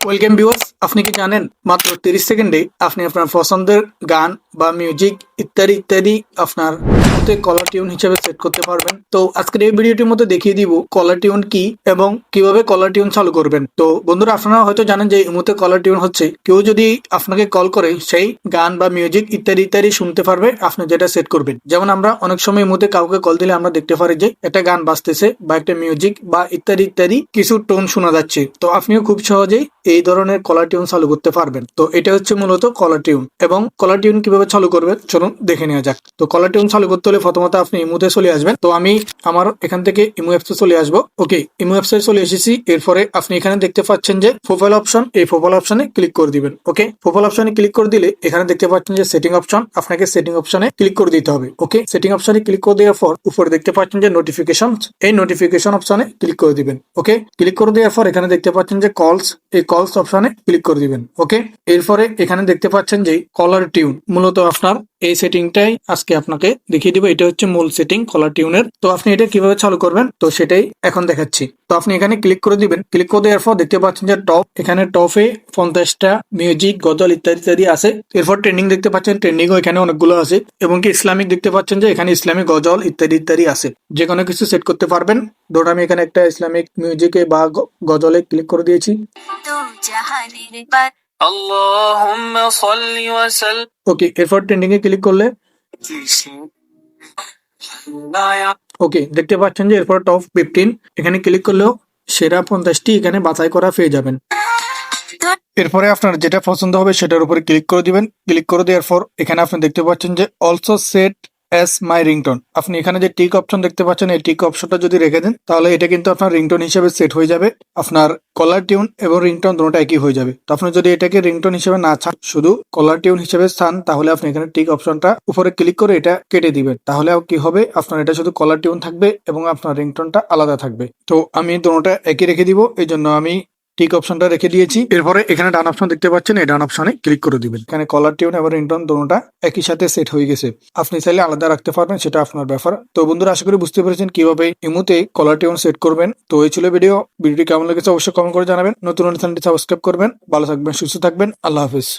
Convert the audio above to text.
Welcome viewers, আপনি কি জানেন মাত্র 30 সেকেন্ডে আপনি আপনার পছন্দের গান বা মিউজিক ইত্যাদি ইত্যাদি আপনার মধ্যে কলার টিউন হিসেবে সেট করতে পারবেন। তো আজকের এই ভিডিওটির মধ্যে দেখিয়ে দিব কলার টিউন কি এবং কিভাবে কলার টিউন চালু করবেন। তো বন্ধুরা, আপনারা হয়তো জানেন যে এই মুহূর্তে কলার টিউন হচ্ছে কেউ যদি আপনাকে কল করে সেই গান বা মিউজিক ইত্যাদি ইত্যাদি শুনতে পারবে আপনি যেটা সেট করবেন। যেমন আমরা অনেক সময় এই মুহূর্তে কাউকে কল দিলে আমরা দেখতে পারি যে একটা গান বাজতেছে বা একটা মিউজিক বা ইত্যাদি ইত্যাদি কিছু টোন শোনা যাচ্ছে। তো আপনিও খুব সহজেই এই ধরনের কলার টিউন চালু করতে পারবেন। তো এটা হচ্ছে মূলত কলার টিউন। এবং কলার টিউন কিভাবে চালু করবেন চলুন দেখে নেওয়া যাক। তো কলার টিউন চালু করতে হলে প্রথমত আপনি ইমুতে চলে আসবেন। তো আমি আমার এখান থেকে ইমু অ্যাপসে চলে আসবো। ওকে, ইমু অ্যাপসে চলে এসেছি। এরপরে আপনি এখানে দেখতে পাচ্ছেন যে প্রোফাইল অপশন, এই প্রোফাইল অপশনে ক্লিক করে দিবেন। ওকে, প্রোফাইল অপশনে ক্লিক করে দিলে এখানে দেখতে পাচ্ছেন যে সেটিং অপশন, আপনাকে সেটিং অপশনে ক্লিক করে দিতে হবে। ওকে, সেটিং অপশনে ক্লিক করে দেওয়ার পর উপরে দেখতে পাচ্ছেন যে নোটিফিকেশন, এই নোটিফিকেশন অপশনে ক্লিক করে দিবেন। ওকে, ক্লিক করে দেওয়ার পর এখানে দেখতে পাচ্ছেন যে কলস, এই কলস অপশনে ক্লিক করে দিবেন। ওকে, এরপরে এখানে দেখতে পাচ্ছেন যে কলার টিউন, মূলত আপনার এই সেটিংটাই আজকে আপনাকে দেখিয়ে দিব। এটা হচ্ছে মূল সেটিং কলার টিউনের। তো আপনি এটা কিভাবে চালু করবেন তো সেটাই এখন দেখাচ্ছি। তো আপনি এখানে ক্লিক করে দিবেন। ক্লিক করে দেওয়ার পর দেখতে পাচ্ছেন যে টপ, এখানে টপে 50টা মিউজিক, গজল ইত্যাদি ইত্যাদি আছে। এরপর ট্রেন্ডিং দেখতে পাচ্ছেন, ট্রেন্ডিংও এখানে অনেকগুলো আছে। এবং কি ইসলামিক দেখতে পাচ্ছেন যে এখানে ইসলামিক গজল ইত্যাদি ইত্যাদি আছে। যে কোনো কিছু সেট করতে পারবেন। ধরুন আমি এখানে একটা ইসলামিক মিউজিকে বা গজলে ক্লিক করে দিয়েছি। আল্লাহুম্মা সাল্লি ওয়া সাল্লিম। ওকে, এরপর ট্রেন্ডিং এ ক্লিক করলে ওকে দেখতে পাচ্ছেন যে এরপর টপ 15 এখানে ক্লিক করলেও সেরা 50টি এখানে বাছাই করা পেয়ে যাবেন। এরপরে আপনার যেটা পছন্দ হবে সেটার উপরে ক্লিক করে দিবেন। ক্লিক করে দেওয়ার পর এখানে আপনি দেখতে পাচ্ছেন যে অলসো সেট এস মাই রিংটোন। আপনি এখানে যে টিক অপশন দেখতে পাচ্ছেন, এই টিক অপশনটা যদি রেখে দেন তাহলে এটা কিন্তু আপনার রিংটোন হিসেবে সেট হয়ে যাবে। আপনার কলার টিউন এবং রিংটোন দুটোটা একই হয়ে যাবে। তো আপনি যদি এটাকে রিংটোন হিসেবে না চান, শুধু কলার টিউন হিসেবে চান, তাহলে আপনি এখানে টিক অপশনটা উপরে ক্লিক করে এটা কেটে দিবেন। তাহলে কি হবে, আপনার এটা শুধু কলার টিউন থাকবে এবং আপনার রিংটোনটা আলাদা থাকবে। তো আমি দুটোটা একই রেখে দিব, এই জন্য আমি টিক অপশনটা রেখে দিয়েছি। এরপরে এখানে ডান অপশন দেখতে পাচ্ছেন, এই ডান অপশনে ক্লিক করে দিবেন। এখানে কলার টিউন এবং রিংটোন দুটোটা একই সাথে সেট হয়ে গেছে। আপনি চাইলে আলাদা রাখতে পারবেন, সেটা আপনার ব্যাপার। তো বন্ধুরা, আশা করি বুঝতে পেরেছেন কিভাবে ইমুতে কলার টিউন সেট করবেন। তো এই ছিল ভিডিওটি কেমন লেগেছে অবশ্যই কমেন্ট করে জানাবেন। নতুন চ্যানেলটি সাবস্ক্রাইব করবেন। ভালো থাকবেন, সুস্থ থাকবেন। আল্লাহ হাফিজ।